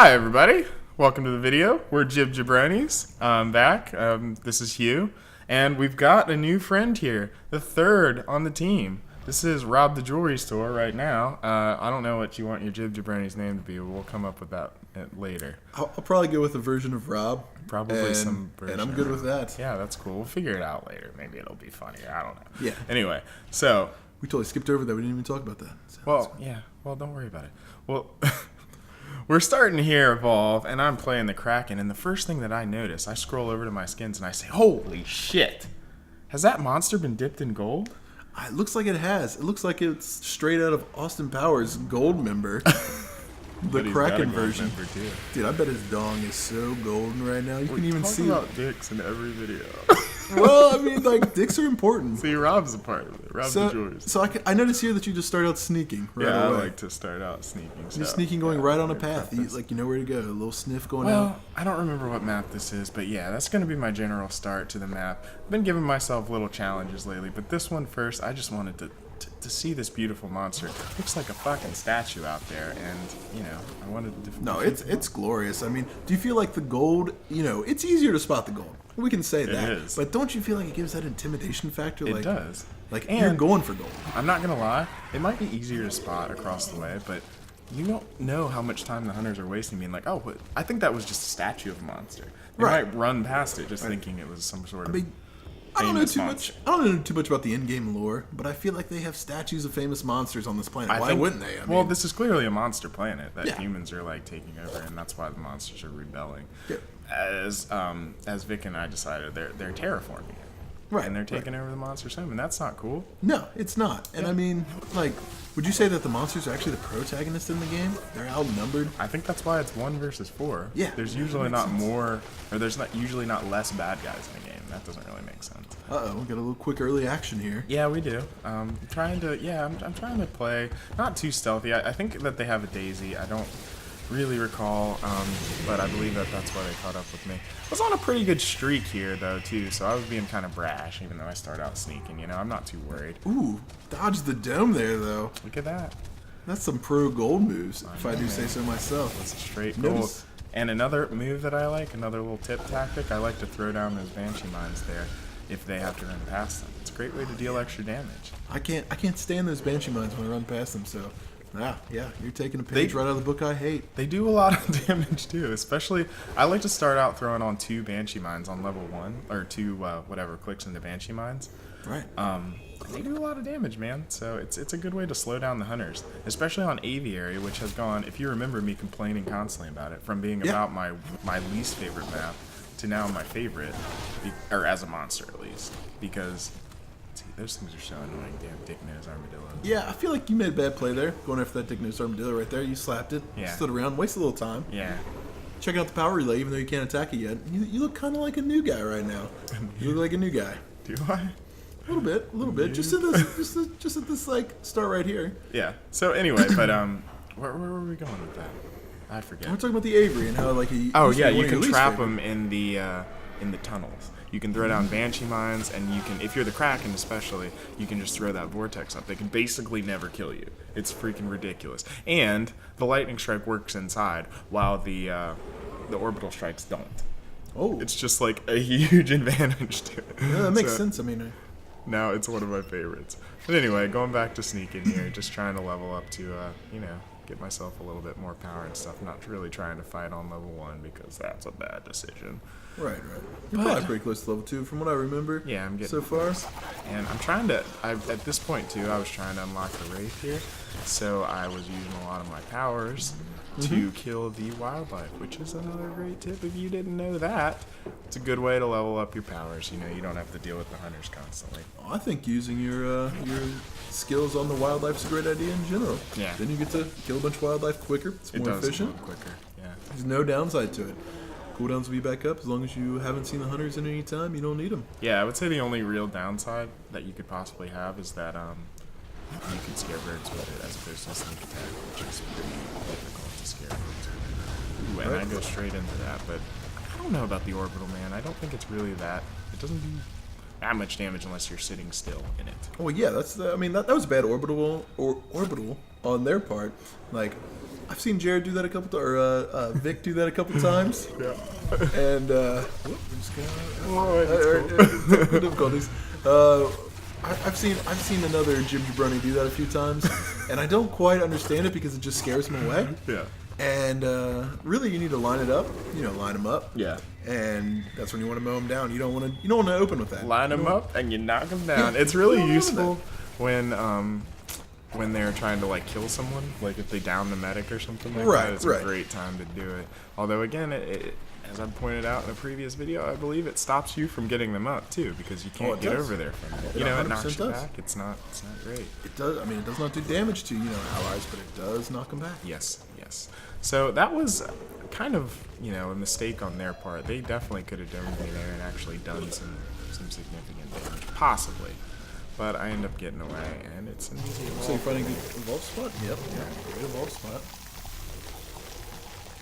Hi everybody, welcome to the video. We're Jabronis. I'm back. This is Hugh, and we've got a new friend here, the third on the team. This is Rob the Jewelry Store right now. I don't know what you want your Jabroni's name to be, but we'll come up with that later. I'll probably go with a version of Rob. Probably some version. And I'm good with that. Yeah, that's cool. We'll figure it out later. Maybe it'll be funnier. I don't know. Yeah. Anyway, so we totally skipped over that. We didn't even talk about that. Well, don't worry about it. Well, we're starting to hear Evolve, and I'm playing the Kraken, and the first thing that I notice, I scroll over to my skins, and I say, holy shit! Has that monster been dipped in gold? It looks like it has. It looks like it's straight out of Austin Powers' Gold Member. The Kraken version. Dude, I bet his dong is so golden right now. You can even see about dicks in every video. Well, I mean, like, dicks are important. See, Rob's a part of it. Rob's the jewelers. So I notice here that you just start out sneaking right away. I like to start out sneaking. You're sneaking going right on a path. You know where to go. A little sniff going out. Well, I don't remember what map this is, but yeah, that's going to be my general start to the map. I've been giving myself little challenges lately, but this one first, I just wanted to see this beautiful monster. It looks like a fucking statue out there, and, you know, I wanted to... No, it's glorious. I mean, do you feel like the gold, it's easier to spot the gold. We can say that. It is. But don't you feel like it gives that intimidation factor? It does. Like, you're going for gold. I'm not going to lie. It might be easier to spot across the way, but you don't know how much time the hunters are wasting being like, oh, I think that was just a statue of a monster. They might run past it just thinking it was some sort of... I don't know too much. I don't know too much about the in-game lore, but I feel like they have statues of famous monsters on this planet. Why wouldn't they? Well, this is clearly a monster planet that humans are like taking over, and that's why the monsters are rebelling. Yeah. As Vic and I decided, they're terraforming it. Right. And they're taking over the monster's home, and that's not cool. No, it's not. And I mean, like, would you say that the monsters are actually the protagonists in the game? They're outnumbered? I think that's why it's 1 versus 4. Yeah. There's usually not more, or there's not usually not less bad guys in the game. That doesn't really make sense. Uh-oh, we got a little quick early action here. Yeah, we do. I'm trying to play not too stealthy. I think that they have a Daisy. I don't really recall, but I believe that's why they caught up with me. I was on a pretty good streak here, though, too, so I was being kind of brash, even though I started out sneaking, I'm not too worried. Ooh, dodged the dome there, though. Look at that. That's some pro gold moves, if I do say so myself. That's a straight gold. And another move that I like, another little tip tactic, I like to throw down those Banshee mines there if they have to run past them. It's a great way to deal extra damage. I can't stand those Banshee mines when I run past them, so... Yeah, you're taking a page right out of the book I hate. They do a lot of damage too, especially I like to start out throwing on 2 Banshee mines on level 1 or 2 whatever clicks into Banshee mines. Right. They do a lot of damage, man. So it's a good way to slow down the hunters, especially on Aviary, which has gone. If you remember me complaining constantly about it, from being about my least favorite map to now my favorite, or as a monster at least, because. Those things are so annoying. Damn dick nose armadillo. Yeah, I feel like you made a bad play there, going after that dick nose armadillo right there. You slapped it, stood around, wasted a little time. Yeah. Checking out the power relay, even though you can't attack it yet. You look kind of like a new guy right now. You look like a new guy. Do I? A little bit. Just at this like start right here. Yeah. So anyway, but where were we going with that? I forget. We're talking about the Avery and how like he. Oh yeah, you can trap them in the tunnels. You can throw down Banshee mines, and you can, if you're the Kraken especially, you can just throw that vortex up. They can basically never kill you. It's freaking ridiculous. And the lightning strike works inside, while the orbital strikes don't. Oh. It's just like a huge advantage to it. Yeah, that makes sense. I mean, now it's one of my favorites. But anyway, going back to sneaking here, just trying to level up to, get myself a little bit more power and stuff. Not really trying to fight on level 1 because that's a bad decision. Right. You're probably pretty close to level 2 from what I remember. Yeah, I'm getting so far. And I'm trying to, at this point too, I was trying to unlock the Wraith here. So I was using a lot of my powers to kill the wildlife, which is another great tip if you didn't know that. It's a good way to level up your powers. You don't have to deal with the hunters constantly. I think using your skills on the wildlife is a great idea in general. Yeah. Then you get to kill a bunch of wildlife quicker. It's more efficient. Quicker. Yeah. There's no downside to it. Cooldowns will be back up as long as you haven't seen the hunters in any time. You don't need them. Yeah, I would say the only real downside that you could possibly have is that you can scare birds with it as opposed to a sneak attack, which is pretty difficult to scare birds with. Ooh, and I go straight into that, but I don't know about the orbital, man. I don't think it's really that. It doesn't do that much damage unless you're sitting still in it. Oh yeah, that was a bad orbital on their part. Like, I've seen Jared do that a couple or Vic do that a couple times. Yeah. And difficulties. I've seen another Jabroni do that a few times, and I don't quite understand it because it just scares him away. Yeah. And really, you need to line it up. Line them up. Yeah. And that's when you want to mow them down. You don't want to open with that. Line them up and you knock them down. It's really useful when they're trying to like kill someone, like if they down the medic or something like that. It's a great time to do it. Although again, it as I pointed out in a previous video, I believe it stops you from getting them up too, because you can't get over there from it. It knocks you back. It's not great. It does. I mean, it does not do damage to allies, but it does knock them back. Yes. So that was kind of a mistake on their part. They definitely could have done me there and actually done some significant damage, possibly. But I end up getting away, and it's an easy evolve. So you're fighting the evolve spot? Yep. Yeah. Great evolve spot.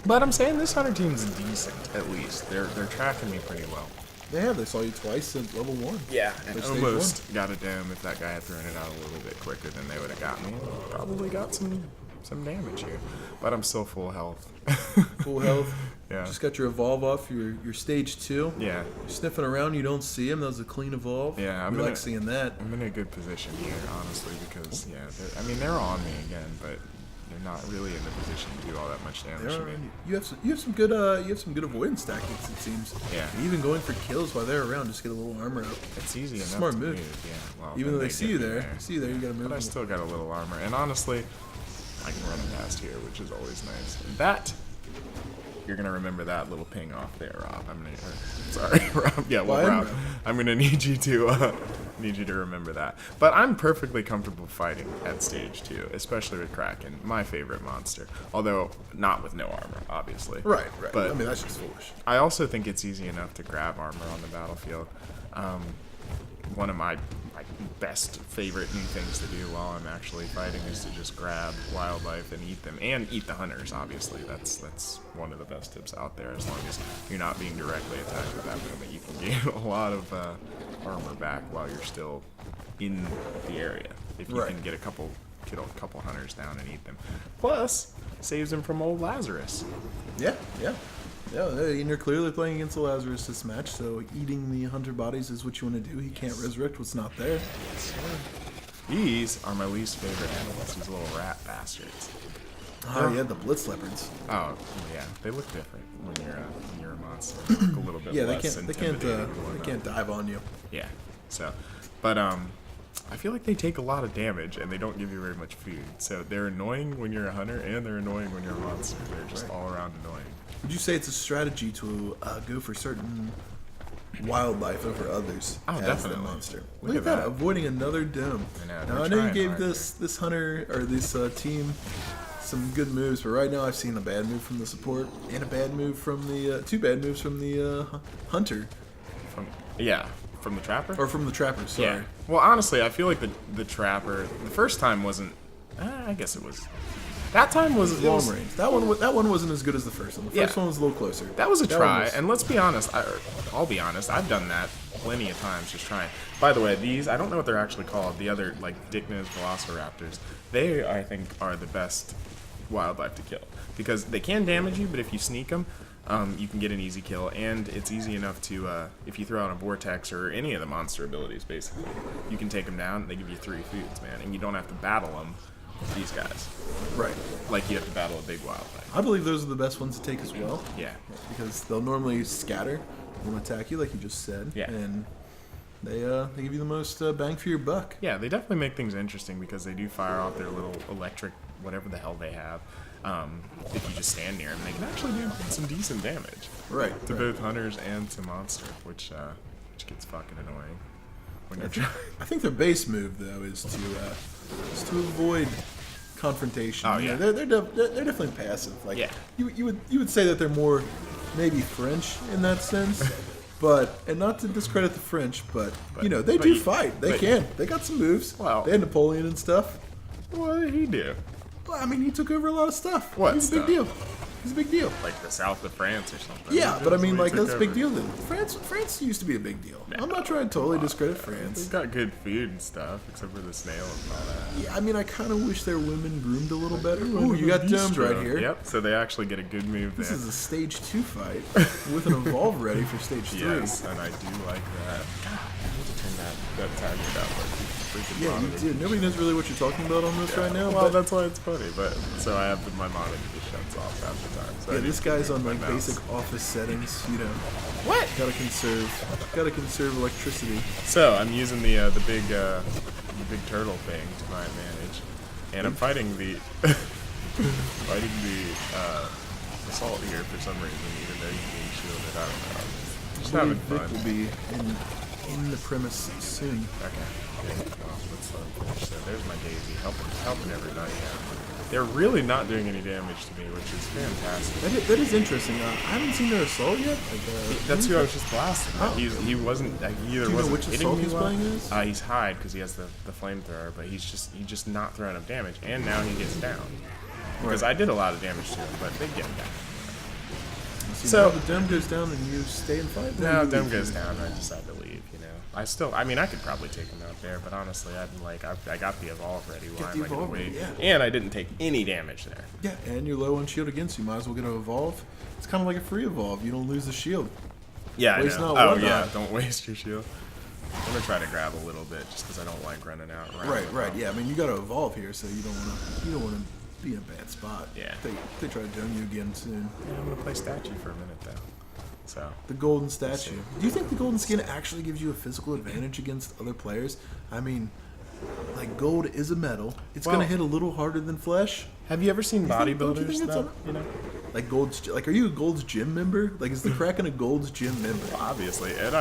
But I'm saying this hunter team's decent, at least. They're tracking me pretty well. They saw you twice at level 1. Yeah, and almost got a dome. If that guy had thrown it out a little bit quicker, then they would have got me. Probably got some damage here. But I'm still full health. Full health? Yeah. Just got your evolve off your stage 2. Yeah. You're sniffing around, you don't see him. That was a clean evolve. Yeah, I like seeing that. I'm in a good position here, honestly, because, they're on me again, but they're not really in the position to do all that much damage to me. You have some good avoidance tactics, it seems. Yeah. And even going for kills while they're around, just get a little armor up. It's easy enough. Smart to move. Yeah. Well, even though they see you there, you gotta move. But I still got a little armor, and honestly, I can run past here, which is always nice. That you're gonna remember that little ping off there, Rob. Sorry, Rob. Yeah, well, Rob, I'm gonna need you to remember that. But I'm perfectly comfortable fighting at stage 2, especially with Kraken, my favorite monster. Although not with no armor, obviously. Right. But I mean, that's just foolish. I also think it's easy enough to grab armor on the battlefield. One of my best favorite new things to do while I'm actually fighting is to just grab wildlife and eat them, and eat the hunters. Obviously, that's one of the best tips out there. As long as you're not being directly attacked at that moment, you can gain a lot of armor back while you're still in the area. If you can get a couple hunters down and eat them, plus saves them from old Lazarus. Yeah, and you're clearly playing against the Lazarus this match, so eating the hunter bodies is what you want to do. He can't resurrect what's not there. These are my least favorite animals, these little rat bastards. Oh, yeah, the blitz leopards. Oh, yeah, they look different when you're a monster. They look a little bit less intimidating. They can't dive on you. Yeah, so, but I feel like they take a lot of damage and they don't give you very much food. So they're annoying when you're a hunter and they're annoying when you're a monster. They're just all around annoying. Would you say it's a strategy to go for certain wildlife over others as definitely. the monster? Look at that, avoiding another dome. Now I know you gave this hunter or this team some good moves, but right now I've seen a bad move from the support and a bad move from the two bad moves from the hunter. From the trapper? Or from the trapper, sorry. Yeah. Well, honestly, I feel like the trapper, the first time wasn't, I guess it was. That time was long range. That one wasn't as good as the first one. The first one was a little closer. That was a try, and let's be honest. I'll be honest. I've done that plenty of times, just trying. By the way, these I don't know what they're actually called. The other like Dicknose Velociraptors. They I think are the best wildlife to kill because they can damage you, but if you sneak them, you can get an easy kill, and it's easy enough to if you throw out a vortex or any of the monster abilities, basically, you can take them down. They give you 3 foods, man, and you don't have to battle them. These guys. Right. Like you have to battle a big wildlife. I believe those are the best ones to take as well. Yeah. Because they'll normally scatter and attack you like you just said. Yeah. And they give you the most bang for your buck. Yeah, they definitely make things interesting because they do fire off their little electric, whatever the hell they have. If you just stand near them, they can actually do some decent damage. Right. To both hunters and to monster, which gets fucking annoying. When you're trying. I think their base move though is to avoid confrontation. Oh yeah, they're definitely passive. Like you would say that they're more maybe French in that sense, and not to discredit the French, but they do fight. They got some moves. Well, they had Napoleon and stuff. What did he do? Well, I mean, he took over a lot of stuff. What He's a big deal. He's a big deal. Like the south of France or something. Yeah, but I mean, like, that's a big deal. deal. France used to be a big deal. I'm not trying to totally discredit France. They've got good food and stuff, except for the snail and all that. Yeah, I mean, I kind of wish their women groomed a little better. Ooh, you got domed right here. Yep, so they actually get a good move there. This is a stage 2 fight with an evolve ready for stage 3. Yes, and I do like that. God, I need to turn that timer down. Like, yeah, you did. Nobody knows really what you're talking about on this right now. Well, but that's why it's funny. But so I have my monitor just shuts off half the time. So yeah, this guy's on like basic office settings. You know, what? Gotta conserve electricity. So I'm using the big turtle thing to my advantage, and I'm fighting the assault here for some reason, even though he's being shielded. I don't know. Just having fun. Vic will be in the premise soon. Okay. Well, let's finish. So there's my Daisy helping everybody out. They're really not doing any damage to me, which is fantastic. That is interesting. I haven't seen their assault yet. That's who I was just blasting. Oh. He wasn't. He either wasn't which hitting assault me he's well. playing is? He's Hyde because he has the flamethrower, but he's just not throwing enough damage, and now he gets down. Because I did a lot of damage to him, but they get down. So the dome goes down and you stay and fight. No, dome goes down. I just had to leave. You know, I mean, I could probably take him out there, but honestly, I got the evolve ready. Why am I gonna wait? Yeah. And I didn't take any damage there. Yeah, and you're low on shield against you. Might as well get an evolve. It's kind of like a free evolve. You don't lose the shield. Yeah, waste I know. not, Oh yeah, not. don't waste your shield. I'm gonna try to grab a little bit just because I don't like running out. Right. Yeah, I mean, you got to evolve here, so you don't want to be in a bad spot. Yeah. They try to dome you again soon. Yeah, I'm gonna play statue for a minute though. So the golden statue. Do you think the golden skin actually gives you a physical advantage against other players? I mean, like, gold is a metal. It's gonna hit a little harder than flesh. Have you ever seen bodybuilders? You know, like Gold's. Like, are you a Gold's Gym member? Like, is the Kraken a Gold's Gym member? Well, obviously, and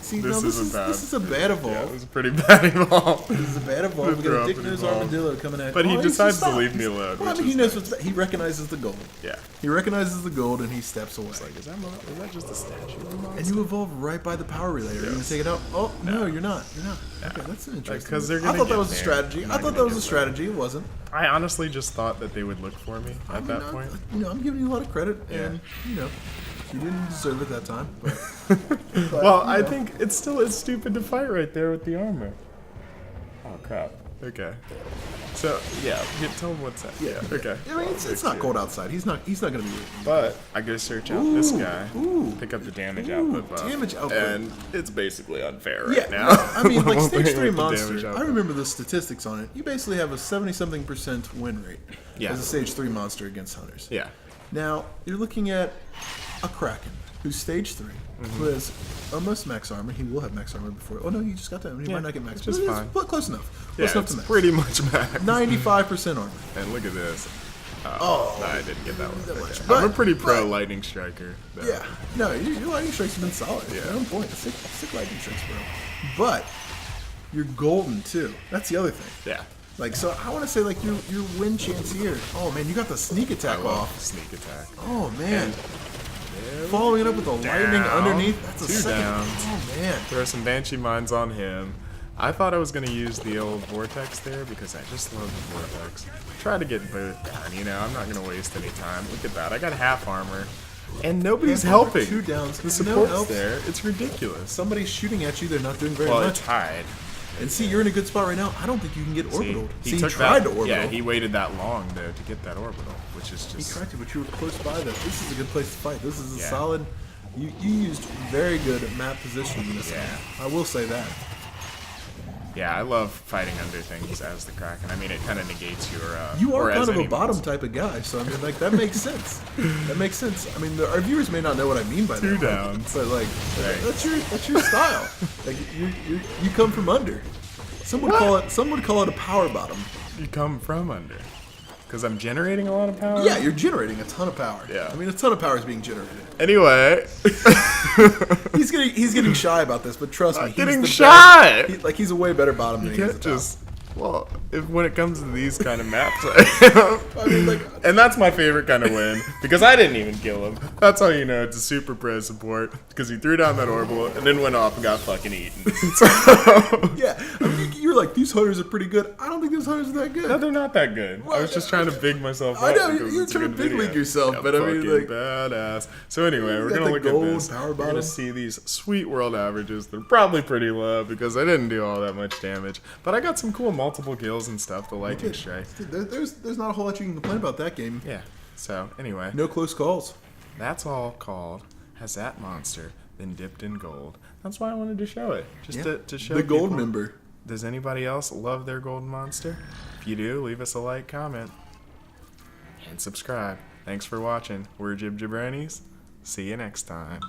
See, this is a bad evolve. Yeah, it was a pretty bad evolve. This is a bad evolve. We got a dick-nosed armadillo coming at. But he decides to leave me alone. Well, I mean, he knows he recognizes the gold. Yeah. He recognizes the gold and he steps away. It's like, is that just a statue? And you evolve right by the power relay. Are you gonna take it out? Oh no, you're not. You're not. Okay, that's an interesting. I thought that was a strategy. I thought that was a strategy. It wasn't. I honestly just thought that they would look for me at that point. You know, I'm giving you a lot of credit, and you know, you didn't deserve it that time. But well, I think it's stupid to fight right there with the armor. Oh crap. Okay. So yeah, tell him what's that. Yeah. Okay. I mean, it's not cold outside. He's not gonna be. But I go search out this guy, pick up the damage output buff, and it's basically unfair right now. No, I mean, like stage 3 monster. I remember the statistics on it. You basically have a 70-something% win rate as a stage 3 monster against hunters. Yeah. Now you're looking at a Kraken who's stage 3, who has almost max armor. He will have max armor before. Oh no, he just got that. He might not get max. Just fine. But close enough. Yeah, close enough it's to max. pretty much max. 95% armor. And look at this. No, I didn't get that one. Much. I'm a pretty pro lightning striker. Though. Yeah. No, your lightning strikes have been solid. Yeah. They're on point. Sick lightning strikes, bro. But you're golden too. That's the other thing. Yeah. Like, so I want to say, like, your win chance here. Oh man, you got the sneak attack off. Sneak attack. Oh man. Following it up with the lightning underneath. That's a Two second. down. Oh man. Throw some Banshee Mines on him. I thought I was going to use the old Vortex there because I just love the Vortex. Try to get both down, you know. I'm not going to waste any time. Look at that. I got half armor. And nobody's helping. 2 downs. The support's there. It's ridiculous. Somebody's shooting at you. They're not doing very Well, much. it's Hyde. And see, you're in a good spot right now. I don't think you can get orbital. He tried to orbital. Yeah, he waited that long, though, to get that orbital, which is just... He tried to, but you were close by, though. This is a good place to fight. This is a solid... You used very good map positioning in this game. I will say that. Yeah, I love fighting under things as the Kraken. I mean, it kind of negates your... you are kind of a bottom type of guy, so I mean, like, that makes sense. That makes sense. I mean, our viewers may not know what I mean by that. 2 downs. But, like, that's your style. Like, you come from under. Some would call it a power bottom. You come from under. Because I'm generating a lot of power? Yeah, you're generating a ton of power. Yeah. I mean, a ton of power is being generated. Anyway. he's getting shy about this, but trust me. Getting shy! He's a way better bottom than he is at top. Well, when it comes to these kind of maps, I mean, like, and that's my favorite kind of win because I didn't even kill him. That's how you know it's a super pro support because he threw down that orbital and then went off and got fucking eaten. So, yeah, I mean, you're were like, these hunters are pretty good. I don't think those hunters are that good. No, they're not that good. I was just trying to big myself up. I know, because you're it's a trying to good big video. league yourself, Yeah, but I mean, fucking like... badass. So anyway, we're got going to the look gold at this. power We're going to bottom. see these sweet world averages. They're probably pretty low because I didn't do all that much damage. But I got some cool multiple kills and stuff, the lightning strike. There's not a whole lot you can complain about that game. Yeah. So anyway, No close calls. that's all called Has That Monster Been Dipped in Gold? That's why I wanted to show it. Just to show the gold people. member. Does anybody else love their golden monster? If you do, leave us a like, comment, and subscribe. Thanks for watching. We're Jabronis. See you next time.